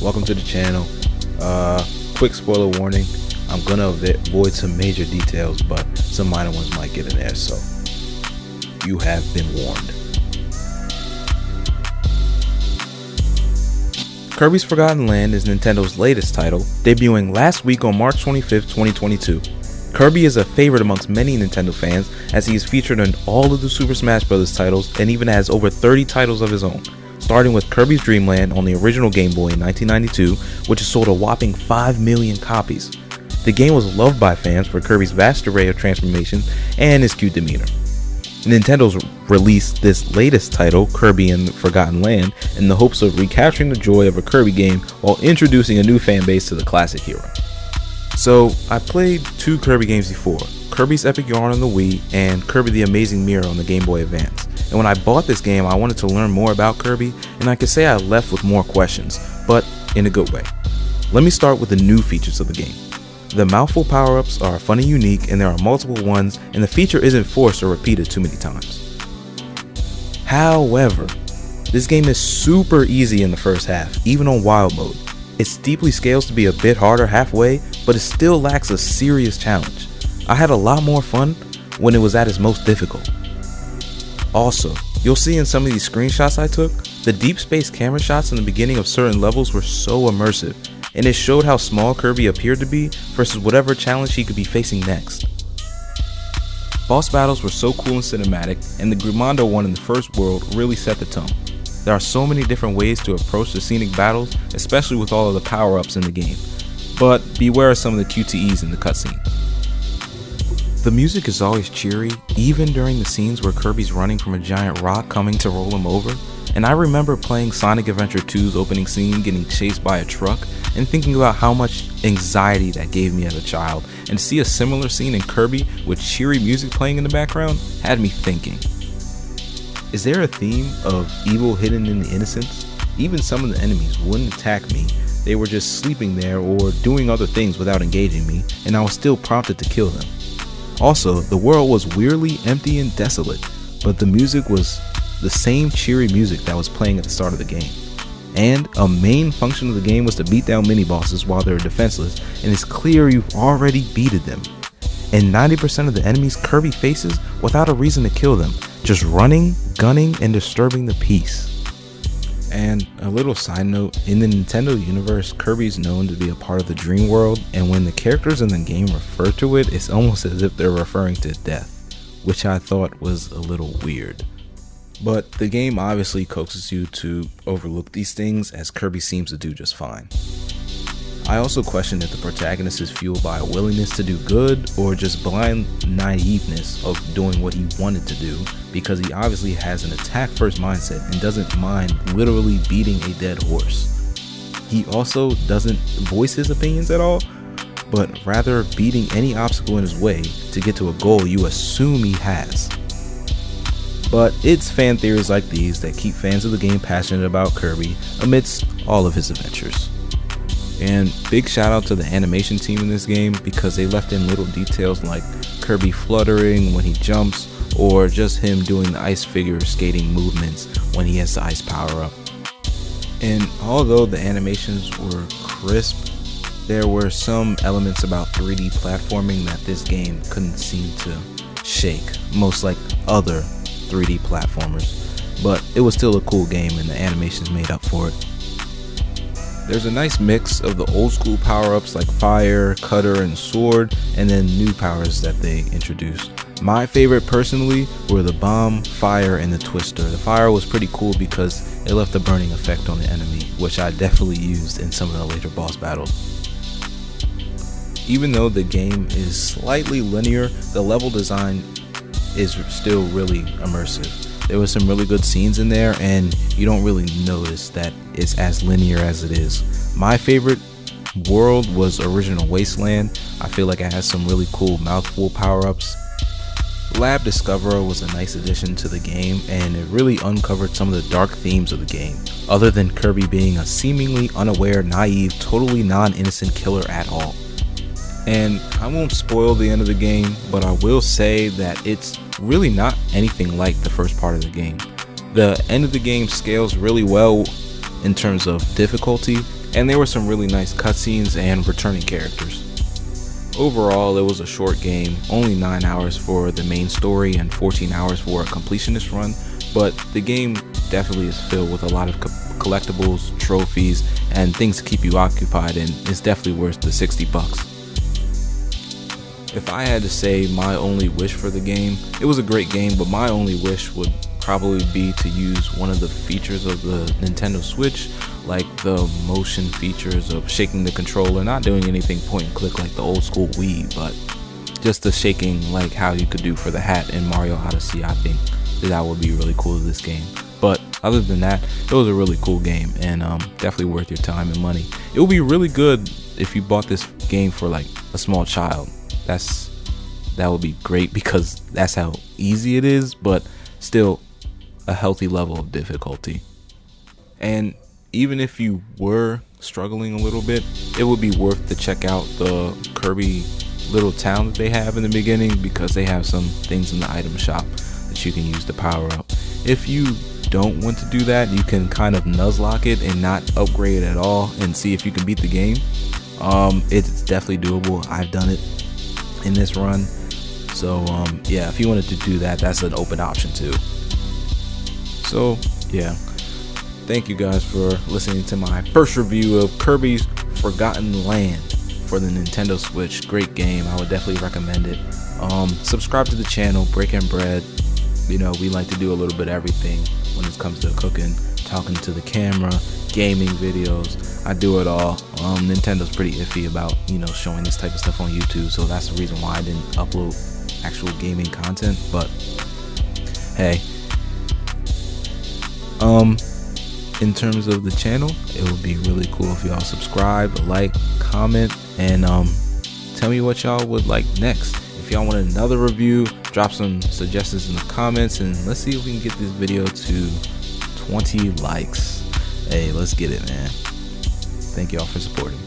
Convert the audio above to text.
Welcome to the channel. Quick spoiler warning. I'm gonna avoid some major details, but some minor ones might get in there, so you have been warned. Kirby's Forgotten Land is Nintendo's latest title, debuting last week on March 25th, 2022. Kirby is a favorite amongst many Nintendo fans, as he is featured in all of the Super Smash Bros. Titles and even has over 30 titles of his own, starting with Kirby's Dream Land on the original Game Boy in 1992, which has sold a whopping 5 million copies. The game was loved by fans for Kirby's vast array of transformations and his cute demeanor. Nintendo's released this latest title, Kirby and the Forgotten Land, in the hopes of recapturing the joy of a Kirby game while introducing a new fan base to the classic hero. So, I played two Kirby games before, Kirby's Epic Yarn on the Wii and Kirby the Amazing Mirror on the Game Boy Advance. And when I bought this game, I wanted to learn more about Kirby, and I could say I left with more questions, but in a good way. Let me start with the new features of the game. The mouthful power-ups are fun and unique, and there are multiple ones, and the feature isn't forced or repeated too many times. However, this game is super easy in the first half, even on wild mode. It steeply scales to be a bit harder halfway, but it still lacks a serious challenge. I had a lot more fun when it was at its most difficult. Also, you'll see in some of these screenshots I took, the deep space camera shots in the beginning of certain levels were so immersive, and it showed how small Kirby appeared to be versus whatever challenge he could be facing next. Boss battles were so cool and cinematic, and the Grimondo one in the first world really set the tone. There are so many different ways to approach the scenic battles, especially with all of the power-ups in the game, but beware of some of the QTEs in the cutscene. The music is always cheery, even during the scenes where Kirby's running from a giant rock coming to roll him over, and I remember playing Sonic Adventure 2's opening scene getting chased by a truck and thinking about how much anxiety that gave me as a child, and to see a similar scene in Kirby with cheery music playing in the background had me thinking. Is there a theme of evil hidden in the innocence? Even some of the enemies wouldn't attack me, they were just sleeping there or doing other things without engaging me, and I was still prompted to kill them. Also, the world was weirdly empty and desolate, but the music was the same cheery music that was playing at the start of the game. And a main function of the game was to beat down mini-bosses while they're defenseless, and it's clear you've already beated them. And 90% of the enemies Kirby faces without a reason to kill them, just running, gunning, and disturbing the peace. And a little side note, in the Nintendo universe, Kirby is known to be a part of the dream world, and when the characters in the game refer to it, it's almost as if they're referring to death, which I thought was a little weird. But the game obviously coaxes you to overlook these things, as Kirby seems to do just fine. I also question if the protagonist is fueled by a willingness to do good or just blind naiveness of doing what he wanted to do, because he obviously has an attack first mindset and doesn't mind literally beating a dead horse. He also doesn't voice his opinions at all, but rather beating any obstacle in his way to get to a goal you assume he has. But it's fan theories like these that keep fans of the game passionate about Kirby amidst all of his adventures. And big shout out to the animation team in this game, because they left in little details like Kirby fluttering when he jumps, or just him doing the ice figure skating movements when he has the ice power up. And although the animations were crisp, there were some elements about 3D platforming that this game couldn't seem to shake, most like other 3D platformers, but it was still a cool game and the animations made up for it. There's a nice mix of the old school power-ups like fire, cutter, and sword, and then new powers that they introduced. My favorite personally were the bomb, fire, and the twister. The fire was pretty cool because it left a burning effect on the enemy, which I definitely used in some of the later boss battles. Even though the game is slightly linear, the level design is still really immersive. There were some really good scenes in there, and you don't really notice that it's as linear as it is. My favorite world was Original Wasteland. I feel like it has some really cool mouthful power-ups. Lab Discoverer was a nice addition to the game, and it really uncovered some of the dark themes of the game, other than Kirby being a seemingly unaware, naive, totally non-innocent killer at all. And I won't spoil the end of the game, but I will say that it's really not anything like the first part of the game. The end of the game scales really well in terms of difficulty, and there were some really nice cutscenes and returning characters. Overall, it was a short game, only 9 hours for the main story and 14 hours for a completionist run, but the game definitely is filled with a lot of collectibles, trophies, and things to keep you occupied, and it's definitely worth the $60. If I had to say my only wish for the game, it was a great game, but my only wish would probably be to use one of the features of the Nintendo Switch, like the motion features of shaking the controller, not doing anything point and click like the old school Wii, but just the shaking like how you could do for the hat in Mario Odyssey. I think that would be really cool to this game. But other than that, it was a really cool game, and definitely worth your time and money. It would be really good if you bought this game for like a small child. That would be great because that's how easy it is, but still a healthy level of difficulty. And even if you were struggling a little bit, it would be worth to check out the Kirby little town that they have in the beginning, because they have some things in the item shop that you can use to power up. If you don't want to do that, you can kind of nuzlocke it and not upgrade at all and see if you can beat the game. It's definitely doable. I've done it in this run, so yeah, if you wanted to do that, that's an open option too. So yeah, thank you guys for listening to my first review of Kirby's Forgotten Land for the Nintendo Switch. Great game, I would definitely recommend it. Subscribe to the channel, Breaking Bread. You know, we like to do a little bit of everything when it comes to cooking, talking to the camera, gaming videos. I do it all. Nintendo's pretty iffy about, you know, showing this type of stuff on YouTube, so that's the reason why I didn't upload actual gaming content. But hey, in terms of the channel, it would be really cool if y'all subscribe, like, comment, and tell me what y'all would like next. If y'all want another review, drop some suggestions in the comments, and let's see if we can get this video to 20 likes. Hey, let's get it, man. Thank y'all for supporting.